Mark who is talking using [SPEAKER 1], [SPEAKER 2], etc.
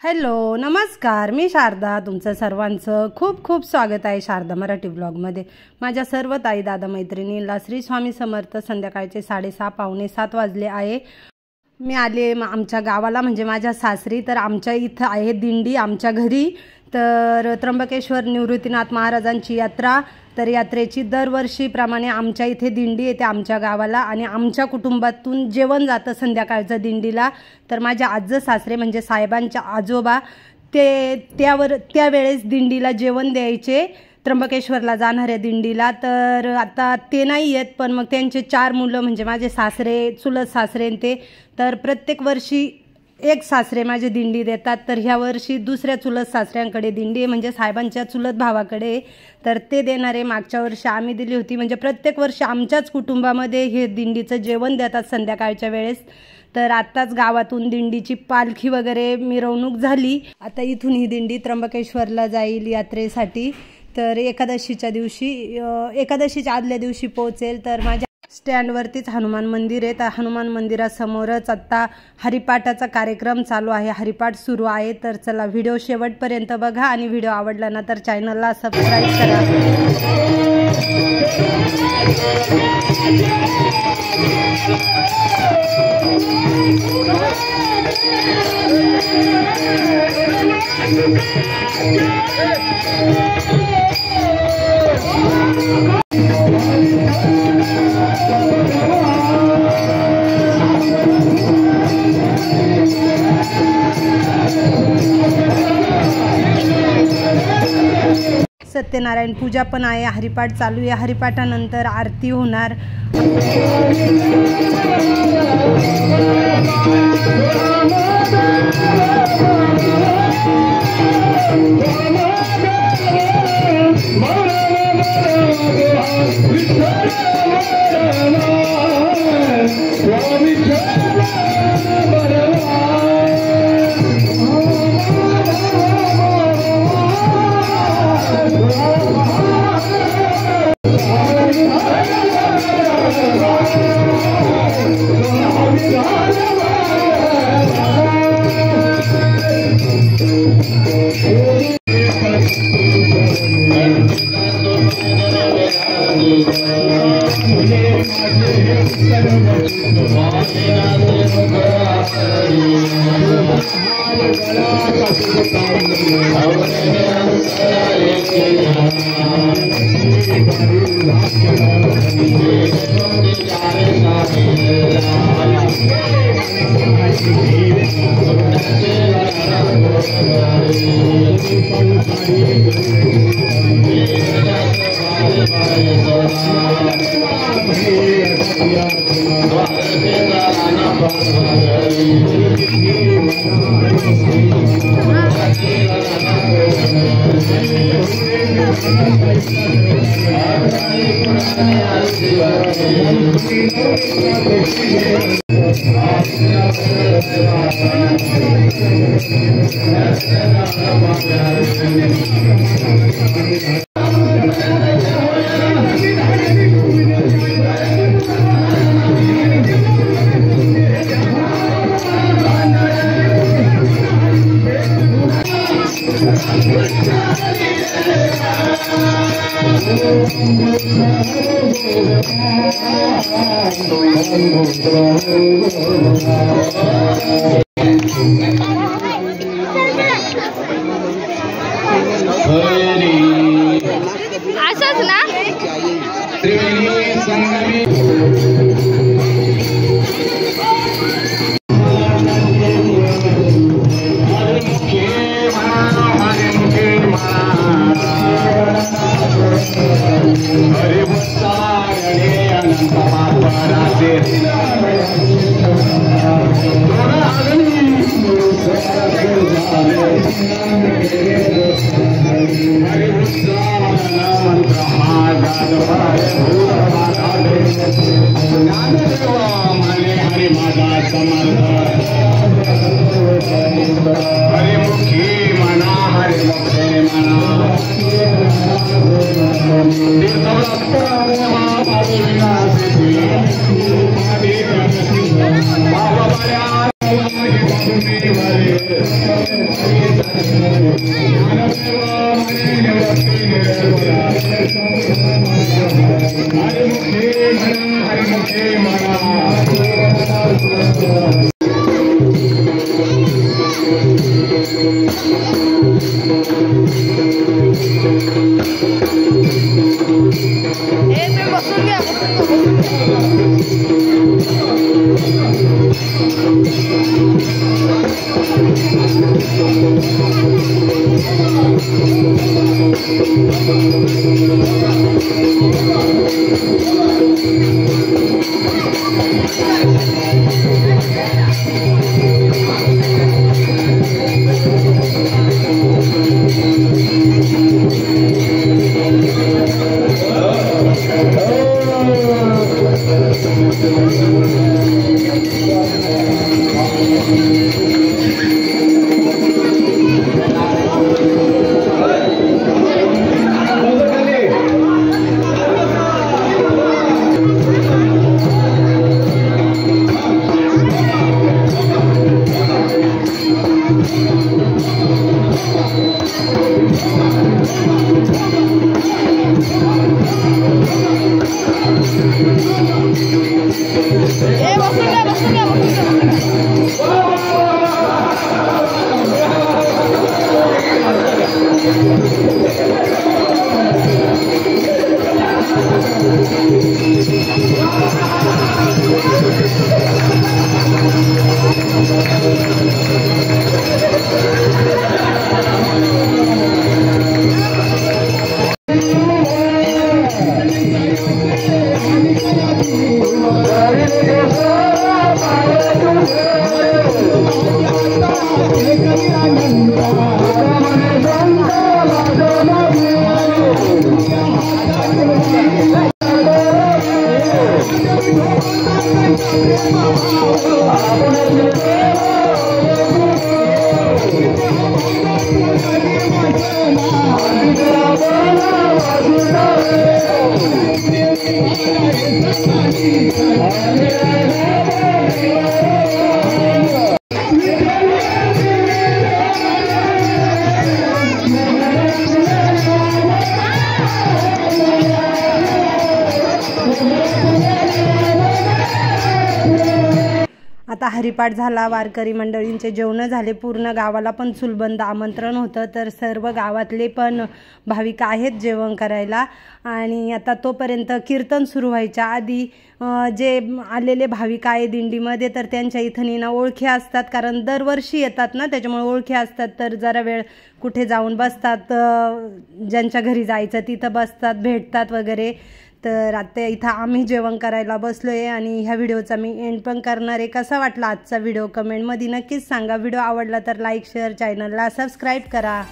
[SPEAKER 1] Hello नमस्कार, मी शारदा. तुमचं सर्वांचं खूप खूप स्वागत आहे शारदा मराठी ब्लॉगमध्ये. माझ्या सर्व ताई दादा मैत्रिणींना श्री स्वामी समर्थ. संध्याकाळचे 6:30 पावणे 7 वाजले आहे. मी आले आमच्या गावाला, म्हणजे माझ्या सासरी. तर आमच्या इथं आहे दिंडी आमच्या घरी. तर त्र्यंबकेश्वर निवृत्तीनाथ महाराजांची यात्रा. तर यात्रेची दरवर्षीप्रमाणे आमच्या इथे दिंडी येते आमच्या गावाला, आणि आमच्या कुटुंबातून जेवण जातं संध्याकाळचं दिंडीला. तर माझ्या आजं सासरे म्हणजे साहेबांच्या आजोबा त्यावेळेस दिंडीला जेवण द्यायचे, त्र्यंबकेश्वरला जाणाऱ्या दिंडीला. तर आता ते नाही आहेत, पण मग त्यांचे 4 मुलं म्हणजे माझे सासरे, चुलत सासरे ते. तर प्रत्येक वर्षी एक सासरे माझे दिंडी देतात. तर ह्या वर्षी दुसऱ्या चुलत सासऱ्यांकडे दिंडी आहे, म्हणजे साहेबांच्या चुलत भावाकडे. तर ते देणारे. मागच्या वर्षी आम्ही दिली होती. म्हणजे प्रत्येक वर्षी आमच्याच कुटुंबामध्ये हे दिंडीचं जेवण देतात संध्याकाळच्या वेळेस. तर आत्ताच गावातून दिंडीची पालखी वगैरे मिरवणूक झाली. आता इथून ही दिंडी त्र्यंबकेश्वरला जाईल यात्रेसाठी. तर एकादशीच्या आदल्या दिवशी पोहोचेल. तर माझ्या स्टँडवरतीच हनुमान मंदिर आहे. तर हनुमान मंदिरासमोरच आत्ता हरिपाठाचा कार्यक्रम चालू आहे, हरिपाठ सुरू आहे. तर चला व्हिडिओ शेवटपर्यंत बघा, आणि व्हिडिओ आवडला ना तर चॅनलला सबस्क्राईब करा. सत्यनारायण पूजा पण आहे, हरिपाठ चालू आहे. हरिपाठानंतर आरती होणार.
[SPEAKER 2] असंच ना
[SPEAKER 1] आता हरिपाठ झाला, वारकरी मंडळींचे जेवण झाले, पूर्ण गावाला पण चुलबंद आमंत्रण होतं, तर सर्व गावातले पण भाविक आहेत जेवण करायला. आणि आता तोपर्यंत कीर्तन सुरू व्हायच्या आधी जे आलेले भाविक आहे दिंडीमध्ये तर त्यांच्या इथं ना ओळखी असतात, कारण दरवर्षी येतात ना, त्याच्यामुळे ओळखी असतात. तर जरा वेळ कुठे जाऊन बसतात, ज्यांच्या घरी जायचं तिथं बसतात, भेटतात वगैरे. तर आता इथं आम्ही जेवण करायला बसलोय आणि ह्या व्हिडिओचा मी एंड पण करणार आहे. कसा वाटला आजचा व्हिडिओ कमेंटमध्ये नक्कीच सांगा. व्हिडिओ आवडला तर लाईक शेअर, चॅनलला सबस्क्राईब करा.